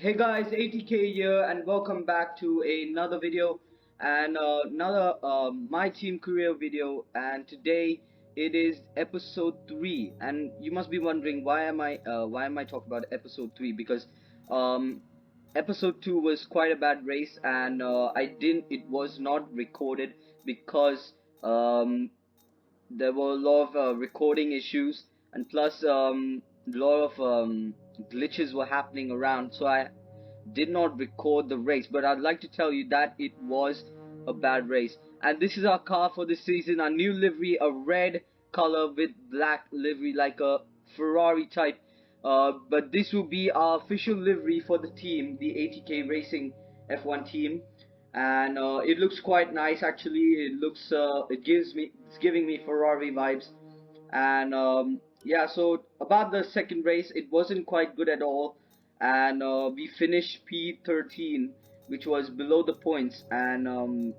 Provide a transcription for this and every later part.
Hey guys, ATK here and welcome back to another video and another my team career video, and today it is episode 3. And you must be wondering why am I talking about episode 3, because episode 2 was quite a bad race, and it was not recorded because there were a lot of recording issues, and plus a lot of glitches were happening around, so I did not record the race. But I'd like to tell you that it was a bad race. And this is our car for this season, our new livery, a red color with black livery like a Ferrari type. But this will be our official livery for the team, the ATK Racing F1 team. And it looks quite nice actually. It's giving me Ferrari vibes. And yeah, so about the second race, it wasn't quite good at all, and we finished P13, which was below the points, and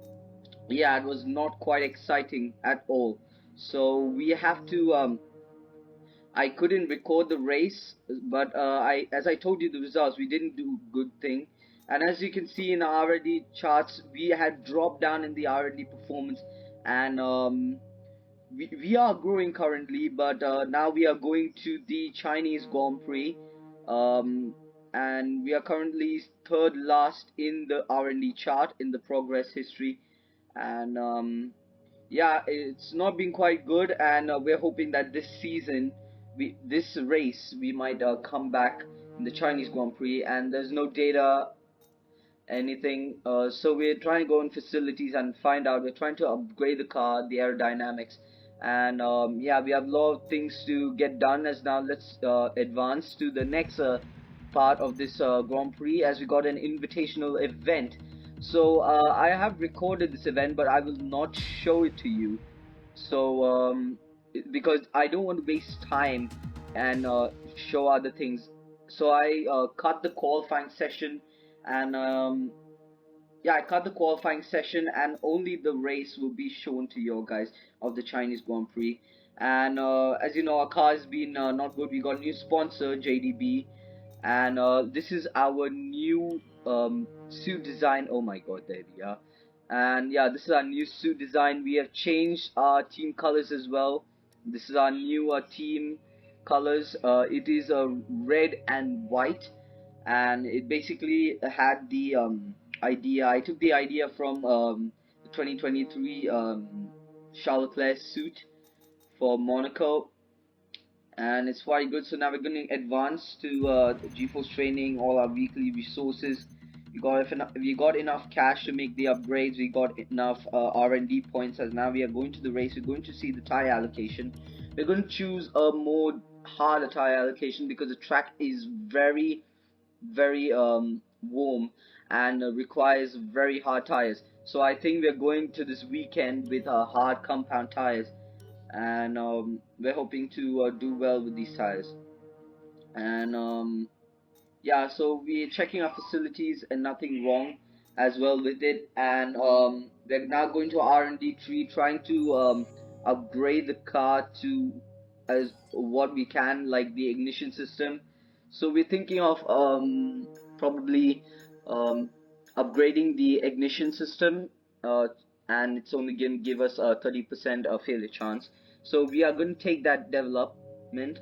yeah, it was not quite exciting at all. So we have to I couldn't record the race, but as I told you the results, we didn't do a good thing. And as you can see in our R&D charts, we had dropped down in the R&D performance, and we are growing currently, but now we are going to the Chinese Grand Prix, and we are currently third last in the R&D chart in the progress history. And yeah, it's not been quite good, and we're hoping that this season, this race, we might come back in the Chinese Grand Prix. And there's no data, anything, so we're trying to go in facilities and find out. We're trying to upgrade the car, the aerodynamics, and yeah, we have a lot of things to get done. As now, let's advance to the next part of this Grand Prix, as we got an invitational event. So I have recorded this event, but I will not show it to you, so because I don't want to waste time and show other things. So I cut the qualifying session, and yeah, I cut the qualifying session, and only the race will be shown to you guys of the Chinese Grand Prix. And as you know, our car has been not good. We got a new sponsor, JDB, and this is our new suit design. Oh my god, there we are. And yeah, this is our new suit design. We have changed our team colors as well. This is our new team colors. It is red and white, and it basically had the idea. I took the idea from the 2023 Charles Leclerc suit for Monaco, and it's quite good. So now we're going to advance to the GeForce training, all our weekly resources. We got enough cash to make the upgrades. We got enough R&D points. As now we are going to the race, we're going to see the tire allocation. We're going to choose a more harder tire allocation because the track is very warm and requires very hard tires. So I think we're going to this weekend with hard compound tires, and we're hoping to do well with these tires. And yeah, so we're checking our facilities and nothing wrong as well with it. And we're now going to R&D tree, trying to upgrade the car to as what we can, like the ignition system. So we're thinking of probably upgrading the ignition system, and it's only going to give us a 30% failure chance. So we are going to take that development.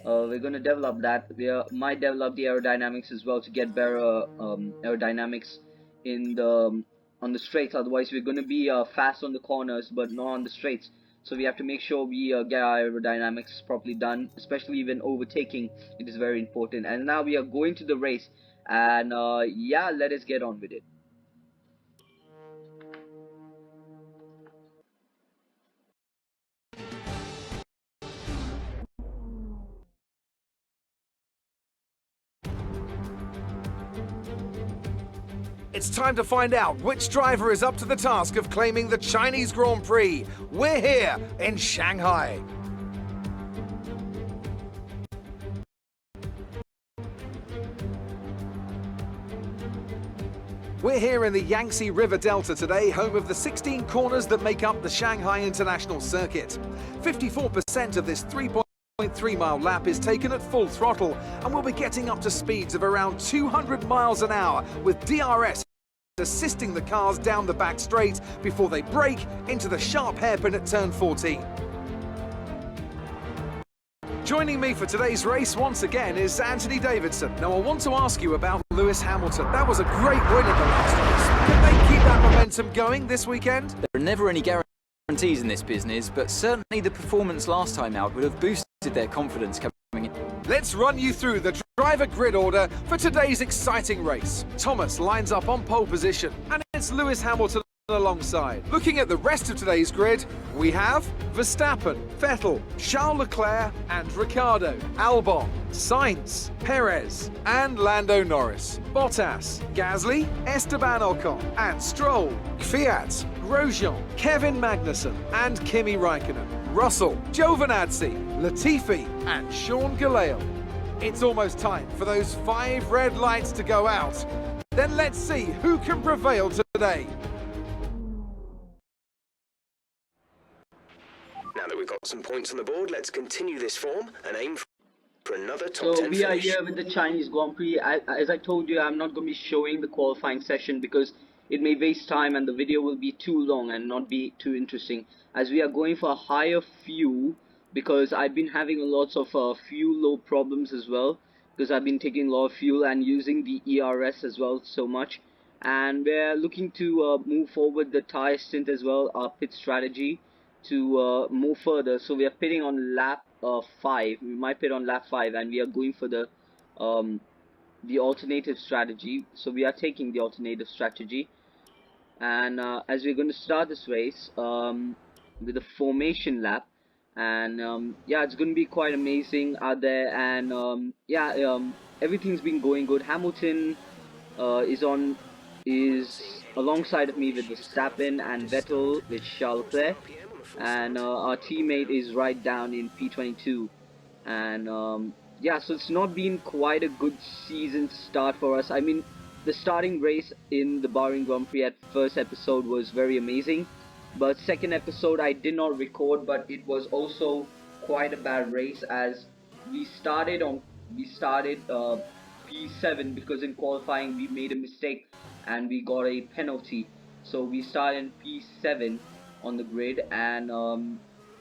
We're going to develop that. Might develop the aerodynamics as well to get better aerodynamics in on the straights. Otherwise, we're going to be fast on the corners, but not on the straights. So we have to make sure we get our aerodynamics properly done, especially when overtaking. It is very important. And now we are going to the race, and yeah, let us get on with it. It's time to find out which driver is up to the task of claiming the Chinese Grand Prix. We're here in Shanghai. We're here in the Yangtze River Delta today, home of the 16 corners that make up the Shanghai International Circuit. 54% of this 3. 1.3-mile lap is taken at full throttle, and we'll be getting up to speeds of around 200 miles an hour with DRS assisting the cars down the back straight before they brake into the sharp hairpin at turn 14. Joining me for today's race once again is Anthony Davidson. Now I want to ask you about Lewis Hamilton. That was a great win in the last race. Can they keep that momentum going this weekend? There are never any guarantees in this business, but certainly the performance last time out would have boosted their confidence coming in. Let's run you through the driver grid order for today's exciting race. Thomas lines up on pole position, and it's Lewis Hamilton alongside. Looking at the rest of today's grid, we have Verstappen, Vettel, Charles Leclerc and Ricciardo, Albon, Sainz, Perez and Lando Norris, Bottas, Gasly, Esteban Ocon and Stroll, Fiat, Grosjean, Kevin Magnussen and Kimi Raikkonen, Russell, Giovinazzi, Latifi and Sean Gelael. It's almost time for those 5 red lights to go out. Then let's see who can prevail today. Now that we've got some points on the board, let's continue this form and aim for another top 10 So we are finish. here with the Chinese Grand Prix. As I told you, I'm not going to be showing the qualifying session because it may waste time and the video will be too long and not be too interesting. As we are going for a higher fuel, because I've been having lots of fuel low problems as well, because I've been taking a lot of fuel and using the ERS as well so much. And we're looking to move forward the tire stint as well, our pit strategy to move further. So we are pitting on lap 5. We might pit on lap 5 and we are going for the alternative strategy. So we are taking the alternative strategy, and as we're going to start this race with a formation lap, and yeah, it's going to be quite amazing out there. And yeah, everything's been going good. Hamilton is alongside of me with Verstappen, and Vettel with Charles Leclerc, and our teammate is right down in P22. And yeah, so it's not been quite a good season start for us. I mean, the starting race in the Bahrain Grand Prix at first episode was very amazing, but second episode I did not record, but it was also quite a bad race, as we started P7 because in qualifying we made a mistake and we got a penalty. So we started in P7 on the grid, and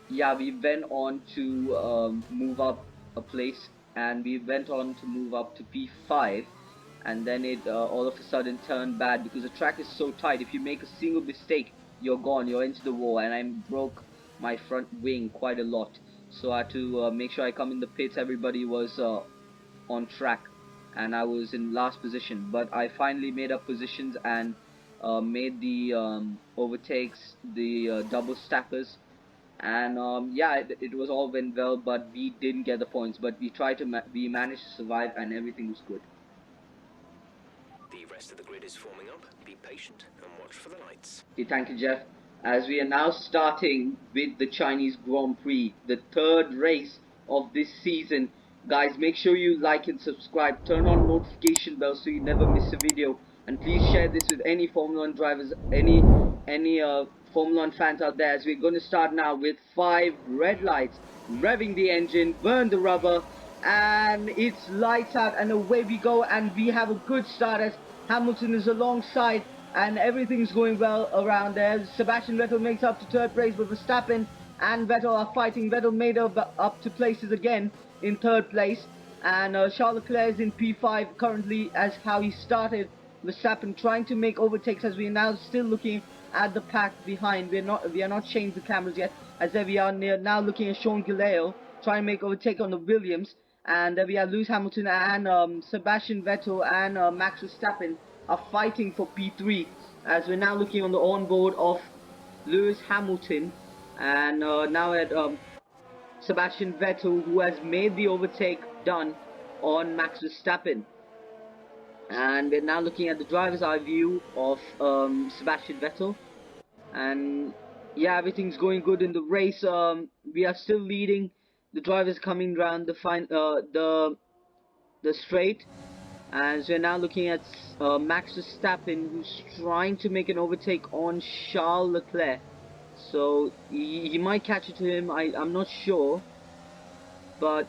yeah, we went on to move up a place, and we went on to move up to P5, and then it all of a sudden turned bad because the track is so tight. If you make a single mistake, you're gone, you're into the wall, and I broke my front wing quite a lot. So I had to make sure I come in the pits. Everybody was on track and I was in last position, but I finally made up positions and made the overtakes, the double stackers, and yeah, it was all went well, but we didn't get the points, but we managed to survive and everything was good. The rest of the grid is forming up. Be patient and watch for the lights. Okay, thank you, Jeff. As we are now starting with the Chinese Grand Prix, the third race of this season. Guys, make sure you like and subscribe, turn on notification bell so you never miss a video, and please share this with any Formula 1 drivers, any Formula 1 fans out there, as we're going to start now with 5 red lights, revving the engine, burn the rubber, and it's lights out and away we go. And we have a good start as Hamilton is alongside and everything's going well around there. Sebastian Vettel makes up to third place, but Verstappen and Vettel are fighting. Vettel made up to places again in third place, and Charles Leclerc is in P5 currently as how he started. Verstappen trying to make overtakes as we are now still looking at the pack behind. We are not changed the cameras yet, as there we are now looking at Sean Gelael trying to make overtake on the Williams, and there we are Lewis Hamilton and Sebastian Vettel and Max Verstappen are fighting for P3, as we're now looking on the onboard of Lewis Hamilton, and now at Sebastian Vettel, who has made the overtake done on Max Verstappen. And we're now looking at the driver's eye view of Sebastian Vettel, and yeah, everything's going good in the race. We are still leading. The drivers coming around the straight, as we're now looking at Max Verstappen, who's trying to make an overtake on Charles Leclerc. So he might catch it to him. I'm not sure. but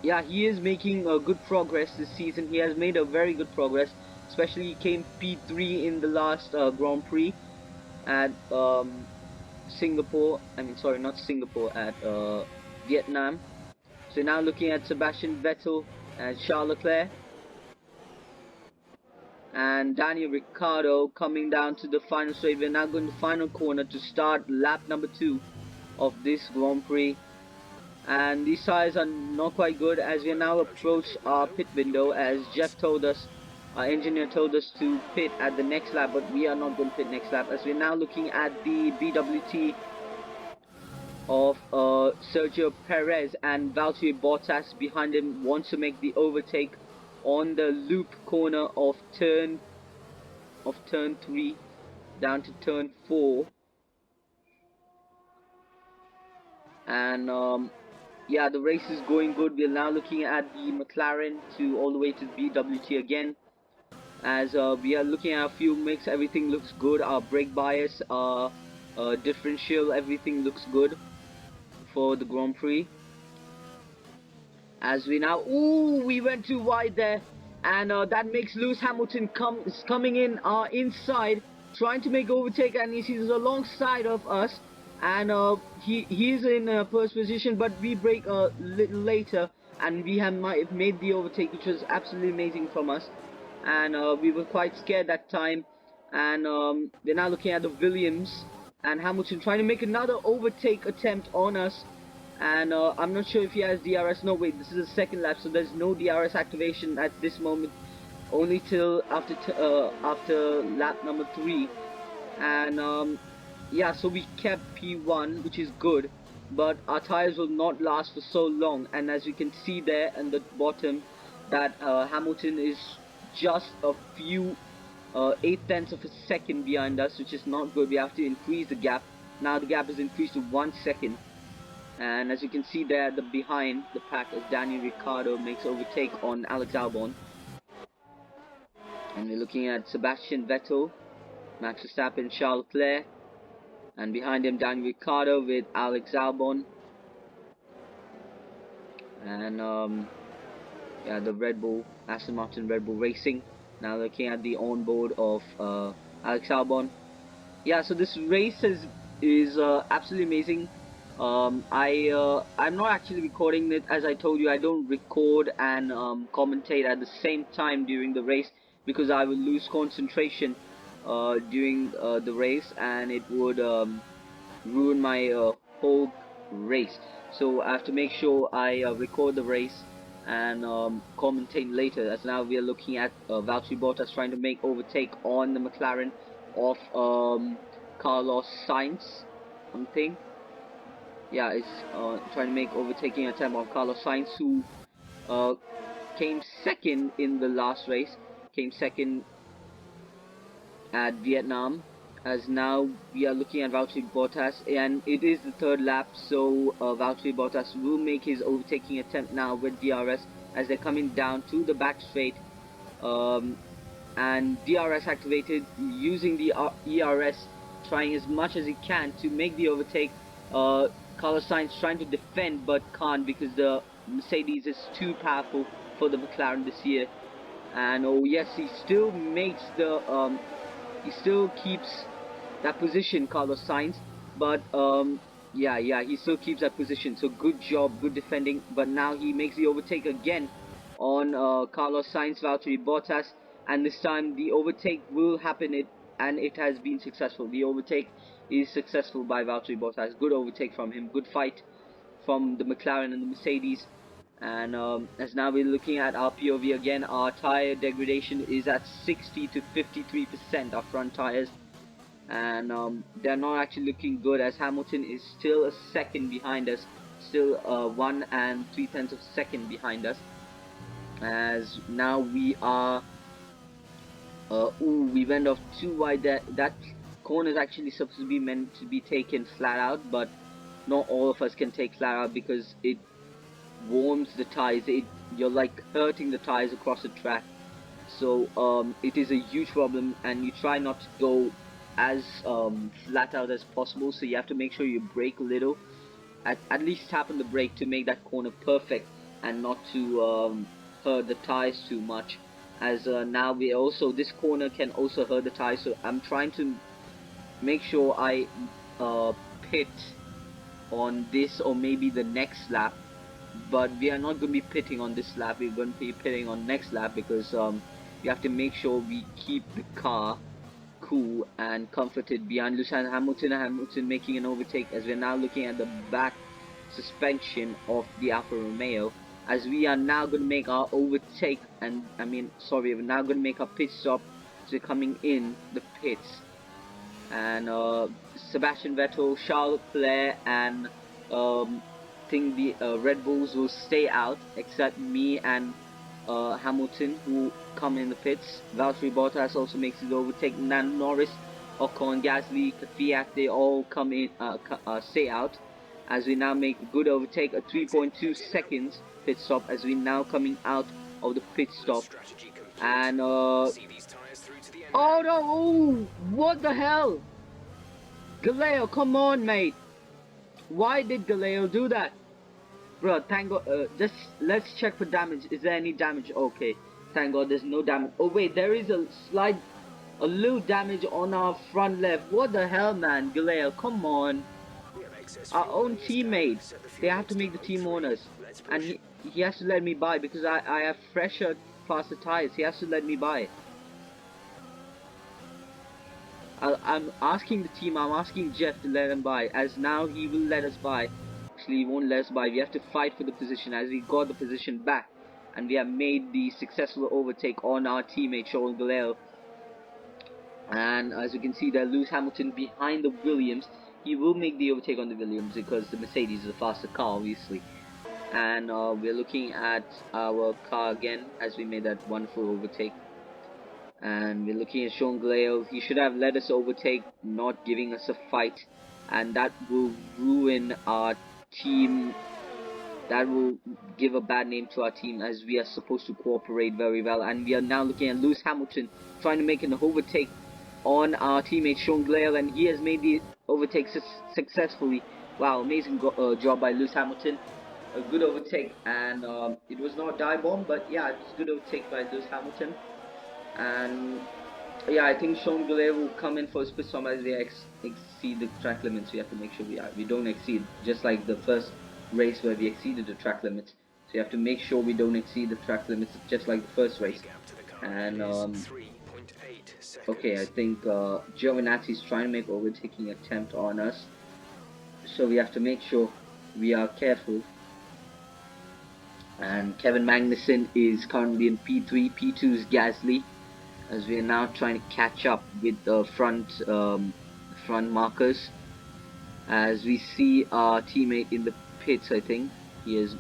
yeah, he is making good progress this season. He has made a very good progress, especially he came P3 in the last Grand Prix at Singapore. I mean, sorry, not Singapore, at Vietnam. So now looking at Sebastian Vettel and Charles Leclerc and Daniel Ricciardo coming down to the final straight. We're now going to the final corner to start lap number 2 of this Grand Prix. And these tires are not quite good as we now approach our pit window, as Jeff told us, our engineer told us to pit at the next lap, but we are not going to pit next lap as we're now looking at the BWT of Sergio Perez, and Valtteri Bottas behind him wants to make the overtake on the loop corner of turn 3 down to turn 4. And yeah, the race is going good. We're now looking at the McLaren to all the way to BWT again, as we are looking at a fuel mix. Everything looks good. Our brake bias, our differential, everything looks good for the Grand Prix. As we now, ooh, we went too wide there, and that makes Lewis Hamilton coming in inside, trying to make overtake, and he's alongside of us, and he's in first position, but we break a little later, and we might have made the overtake, which was absolutely amazing from us, and we were quite scared that time, and we're now looking at the Williams, and Hamilton trying to make another overtake attempt on us. And I'm not sure if he has DRS. No, wait, this is the second lap, so there's no DRS activation at this moment, only till after lap number 3. And yeah, so we kept P1, which is good, but our tires will not last for so long. And as you can see there in the bottom, that Hamilton is just a few 8/10 of a second behind us, which is not good. We have to increase the gap. Now the gap is increased to 1 second. And as you can see there, the behind the pack as Daniel Ricciardo makes overtake on Alex Albon. And we're looking at Sebastian Vettel, Max Verstappen, Charles Leclerc, and behind him Daniel Ricciardo with Alex Albon. And yeah, the Red Bull, Aston Martin Red Bull Racing. Now looking at the onboard of Alex Albon. Yeah, so this race is absolutely amazing. I'm not actually recording it, as I told you. I don't record and commentate at the same time during the race, because I will lose concentration during the race, and it would ruin my whole race. So I have to make sure I record the race and commentate later. As now we are looking at Valtteri Bottas trying to make overtake on the McLaren of Carlos Sainz, something. Yeah, it's trying to make overtaking attempt on Carlos Sainz, who came second in the last race, came second at Vietnam. As now we are looking at Valtteri Bottas, and it is the third lap, so Valtteri Bottas will make his overtaking attempt now with DRS as they're coming down to the back straight, and DRS activated, using the ERS, trying as much as he can to make the overtake. Carlos Sainz trying to defend but can't, because the Mercedes is too powerful for the McLaren this year. And oh yes, he still makes the he still keeps that position, Carlos Sainz, but yeah, he still keeps that position, so good job, good defending. But now he makes the overtake again on Carlos Sainz, Valtteri Bottas, and this time the overtake will happen, and it has been successful. The overtake is successful by Valtteri Bottas. Good overtake from him, good fight from the McLaren and the Mercedes. And as now we're looking at our POV again, our tire degradation is at 60 to 53%, our front tires, and they're not actually looking good, as Hamilton is still a second behind us, still 1 3/10 of a second behind us. As now we are ooh, we went off too wide. That corner is actually supposed to be meant to be taken flat out, but not all of us can take flat out because it warms the tires. You're like hurting the tires across the track, so it is a huge problem, and you try not to go as flat out as possible, so you have to make sure you brake a little. at least tap on the brake to make that corner perfect and not to hurt the tires too much. As now we also, this corner can also hurt the tires, so I'm trying to make sure I pit on this or maybe the next lap, but we are not going to be pitting on this lap. We're going to be pitting on next lap because we have to make sure we keep the car cool and comforted behind Lewis Hamilton. Hamilton making an overtake as we're now looking at the back suspension of the Alfa Romeo, as we are now going to make our overtake, and we're now going to make our pit stop. So we're coming in the pits, and Sebastian Vettel, Charles Leclerc, and think the Red Bulls will stay out except me and Hamilton, who come in the pits. Valtteri Bottas also makes his overtake. Norris, Ocon, Gasly, Kvyat, they all come in, stay out. As we now make a good overtake, a 3.2 seconds pit stop. As we now coming out of the pit stop, and oh no! Oh, what the hell? Galeo, come on, mate! Why did Galeo do that? Bro, thank God, just let's check for damage. Is there any damage? Okay, thank God there's no damage. Oh wait, there is a little damage on our front left. What the hell, man? Galeo, come on. Our own teammates, they have to make the team owners. And he has to let me buy because I have fresher, faster tires. He has to let me buy. I'm asking the team, I'm asking Jeff to let him buy, as now he will let us buy. Actually, he won't let us buy. We have to fight for the position, as we got the position back, and we have made the successful overtake on our teammate Charles Leclerc. And as you can see there, Lewis Hamilton behind the Williams. He will make the overtake on the Williams because the Mercedes is a faster car, obviously. And we're looking at our car again as we made that wonderful overtake. And we're looking at Sean Galeo. He should have let us overtake, not giving us a fight, and that will ruin our team. That will give a bad name to our team, as we are supposed to cooperate very well. And we are now looking at Lewis Hamilton trying to make an overtake on our teammate Sean Galeo, and he has made the overtake successfully. Wow, amazing job by Lewis Hamilton. A good overtake, and it was not a dive bomb, but yeah, it's a good overtake by Lewis Hamilton. And yeah, I think Sean Galeo will come in for his pit stop as we exceed the track limits. We have to make sure we don't exceed, just like the first race where we exceeded the track limits. So you have to make sure we don't exceed the track limits, just like the first race. And okay, I think Giovinazzi is trying to make overtaking attempt on us, so we have to make sure we are careful. And Kevin Magnussen is currently in P3. P2 is Gasly, as we are now trying to catch up with the front markers. As we see our teammate in the pits, I think he is.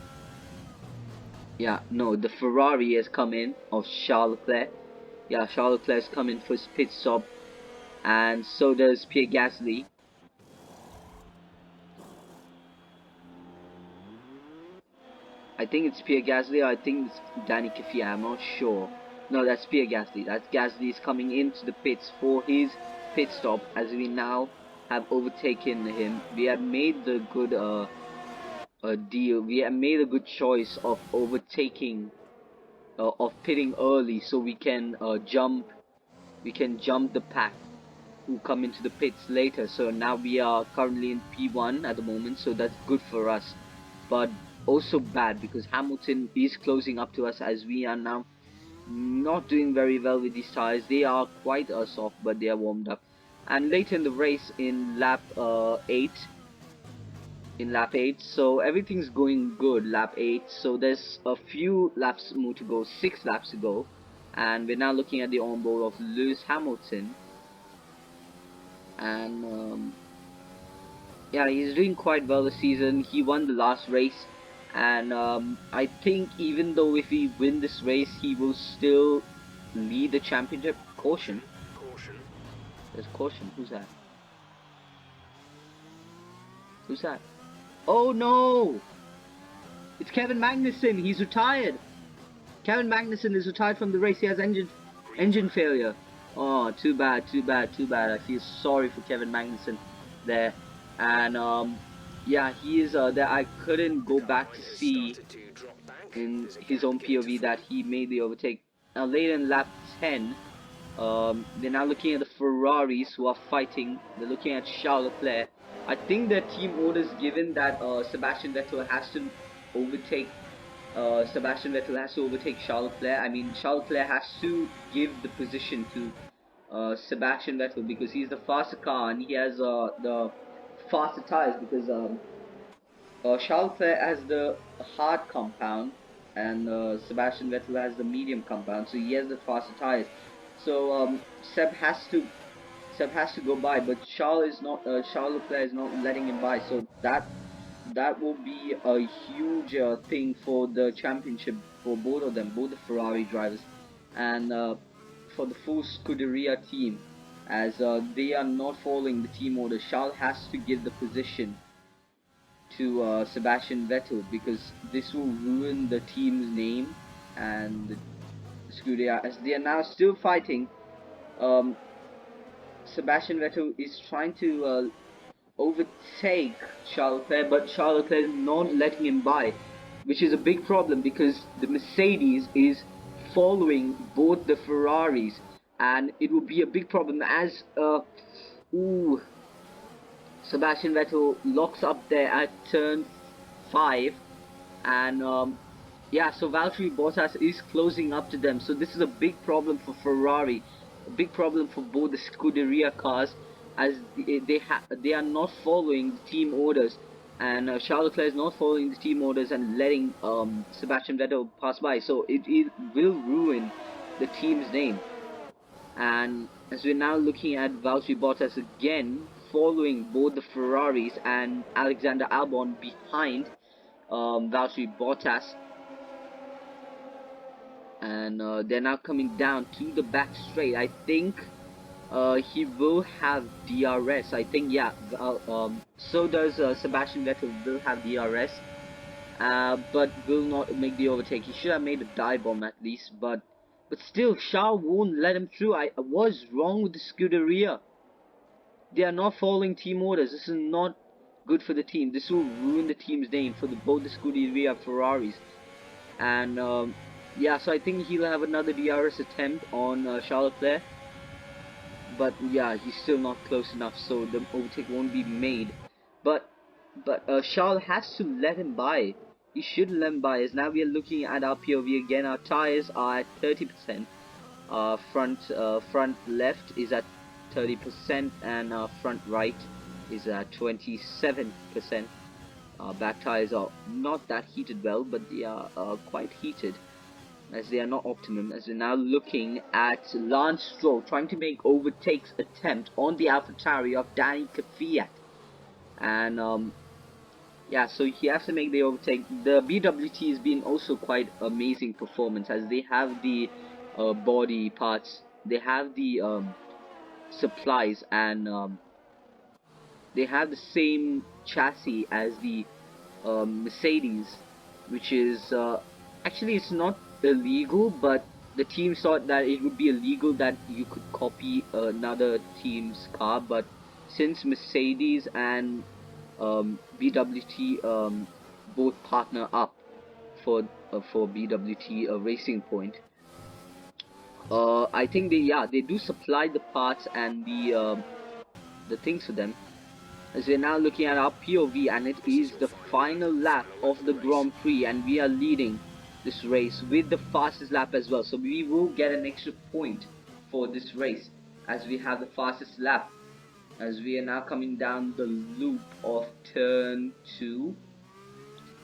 Yeah, no, the Ferrari has come in of Charles Leclerc. Yeah, Charles Leclerc has come in for his pit stop, and so does Pierre Gasly. I think it's Pierre Gasly, or I think it's Danny Kvyat, I'm not sure. No, that's Pierre Gasly. That's Gasly is coming into the pits for his pit stop, as we now have overtaken him. We have made the good deal. We have made a good choice of overtaking, of pitting early, so we can jump the pack who come into the pits later. So now we are currently in P1 at the moment, so that's good for us, but also bad because Hamilton is closing up to us, as we are now not doing very well with these tires. They are quite soft, but they are warmed up. And later in the race, in lap 8, so everything's going good. Lap 8, so there's a few laps more to go, 6 laps to go, and we're now looking at the onboard of Lewis Hamilton. And yeah, he's doing quite well this season. He won the last race, and I think even though if we win this race, he will still lead the championship. Caution. There's caution. Who's that? Who's that? Oh no! It's Kevin Magnussen. He's retired. Kevin Magnussen is retired from the race. He has engine failure. Oh, too bad, too bad, too bad. I feel sorry for Kevin Magnussen there. And Yeah, he is there. I couldn't The go car back to noise has see started to drop back. in There's a his gap own given to POV that free. he made the overtake. Now later in lap 10, they're now looking at the Ferraris who are fighting. They're looking at Charles Leclerc. I think their team orders given that Sebastian Vettel has to overtake Charles Leclerc. I mean, Charles Leclerc has to give the position to Sebastian Vettel because he's the faster car and he has the faster tires because Charles Leclerc has the hard compound and Sebastian Vettel has the medium compound, so he has the faster tires. So Seb has to go by, but Charles Leclerc is not letting him by. So that will be a huge thing for the championship for both of them, both the Ferrari drivers, and for the full Scuderia team, as they are not following the team order. Charles has to give the position to Sebastian Vettel because this will ruin the team's name and the Scuderia as they are now still fighting. Um, Sebastian Vettel is trying to overtake Charles Leclerc, but Charles Leclerc is not letting him by, which is a big problem because the Mercedes is following both the Ferraris, and it will be a big problem as ooh, Sebastian Vettel locks up there at turn 5, and yeah, so Valtteri Bottas is closing up to them. So this is a big problem for Ferrari, a big problem for both the Scuderia cars, as they are not following the team orders, and Charles Leclerc is not following the team orders and letting Sebastian Vettel pass by. So it will ruin the team's name. And as we're now looking at Valtteri Bottas again, following both the Ferraris and Alexander Albon behind Valtteri Bottas, and they're now coming down to the back straight. I think he will have DRS. I think yeah. So does Sebastian Vettel will have DRS, but will not make the overtake. He should have made a dive bomb at least, but still, Charles won't let him through. I was wrong with the Scuderia. They are not following team orders. This is not good for the team. This will ruin the team's name for both the Scuderia Ferraris. And yeah, so I think he'll have another DRS attempt on Charles Leclerc. But yeah, he's still not close enough, so the overtake won't be made. But Charles has to let him by. He should let him by. As now we are looking at our POV again. Our tires are at 30%. Front left is at 30%, and front right is at 27%. Back tires are not that heated well, but they are quite heated, as they are not optimum. As we're now looking at Lance Stroll trying to make overtakes attempt on the AlphaTauri of Danny Kvyat, and yeah, so he has to make the overtake. The BWT has been also quite amazing performance, as they have the body parts, they have the supplies, and they have the same chassis as the Mercedes, which is actually it's not illegal, but the team thought that it would be illegal that you could copy another team's car. But since Mercedes and BWT both partner up for BWT Racing Point, I think they do supply the parts and the things for them. As we're now looking at our POV, and it This is is your the final lap final lap of of the the race. Grand Prix, and we are leading this race with the fastest lap as well. So we will get an extra point for this race, as we have the fastest lap. As we are now coming down the loop of turn 2,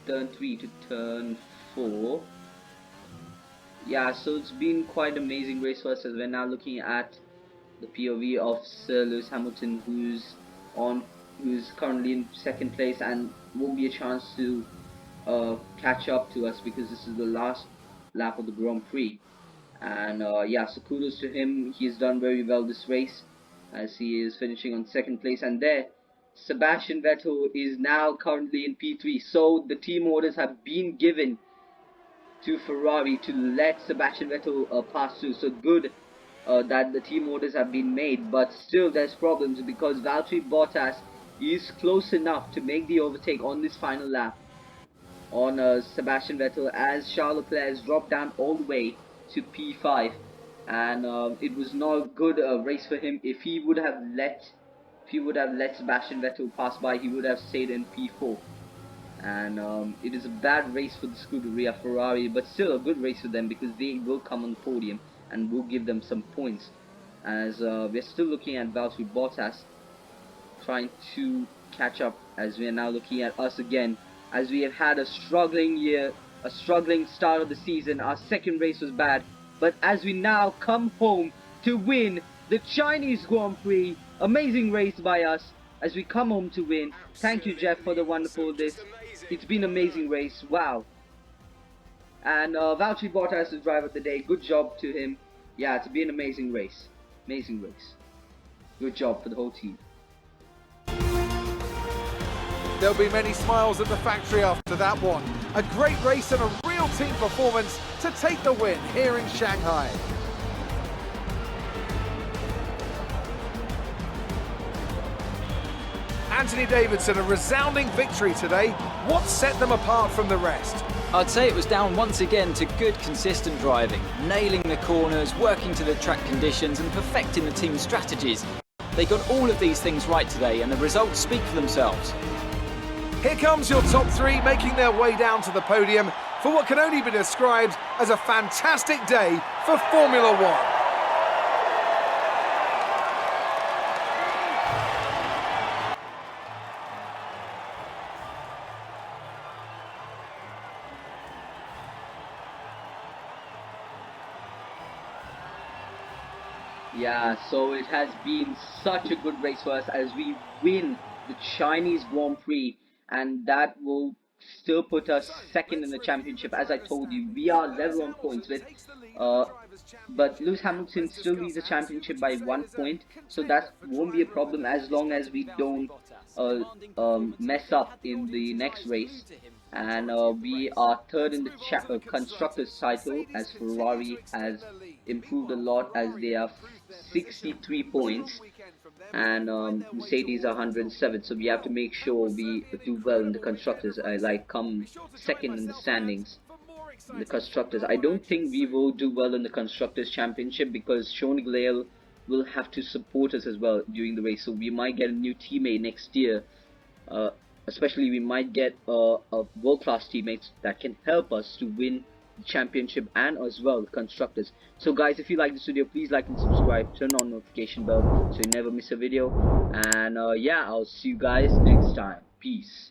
turn 3 to turn 4. Yeah, so it's been quite an amazing race for us, as we're now looking at the POV of Sir Lewis Hamilton, on who's currently in second place and won't be a chance to catch up to us because this is the last lap of the Grand Prix. And yeah, so kudos to him. He's done very well this race, as he is finishing on second place. And there, Sebastian Vettel is now currently in P3. So the team orders have been given to Ferrari to let Sebastian Vettel pass through. So good that the team orders have been made, but still there's problems because Valtteri Bottas He is close enough to make the overtake on this final lap on Sebastian Vettel, as Charles Leclerc has dropped down all the way to P5, and it was not a good race for him. If he would have let Sebastian Vettel pass by, he would have stayed in P4. And it is a bad race for the Scuderia Ferrari, but still a good race for them because they will come on the podium and will give them some points. As we're still looking at Valtteri Bottas trying to catch up, as we are now looking at us again, as we have had a struggling year, a struggling start of the season. Our second race was bad, but as we now come home to win the Chinese Grand Prix, amazing race by us as we come home to win. Thank you, Jeff, for the wonderful this. It's been an amazing race, wow. And Valtteri Bottas, the driver of the day, good job to him. Yeah, it's been an amazing race, good job for the whole team. There'll be many smiles at the factory after that one. A great race and a real team performance to take the win here in Shanghai. Anthony Davidson, a resounding victory today. What set them apart from the rest? I'd say it was down once again to good, consistent driving, nailing the corners, working to the track conditions and perfecting the team's strategies. They got all of these things right today and the results speak for themselves. Here comes your top three making their way down to the podium for what can only be described as a fantastic day for Formula One. Yeah, so it has been such a good race for us as we win the Chinese Grand Prix, and that will still put us second in the championship. As I told you, we are level on points with but Lewis Hamilton still leads the championship by 1 point, so that won't be a problem as long as we don't mess up in the next race. And we are third in the constructors title, as Ferrari has improved a lot as they are 63 points and Mercedes are 107, so we have to make sure we do well in the constructors, like come second in the standings. The constructors, I don't think we will do well in the constructors championship because Sean Glale will have to support us as well during the race, so we might get a new teammate next year. Especially we might get a world-class teammates that can help us to win the championship and as well the constructors. So guys, if you like this video, please like and subscribe, turn on notification bell so you never miss a video, and yeah, I'll see you guys next time. Peace.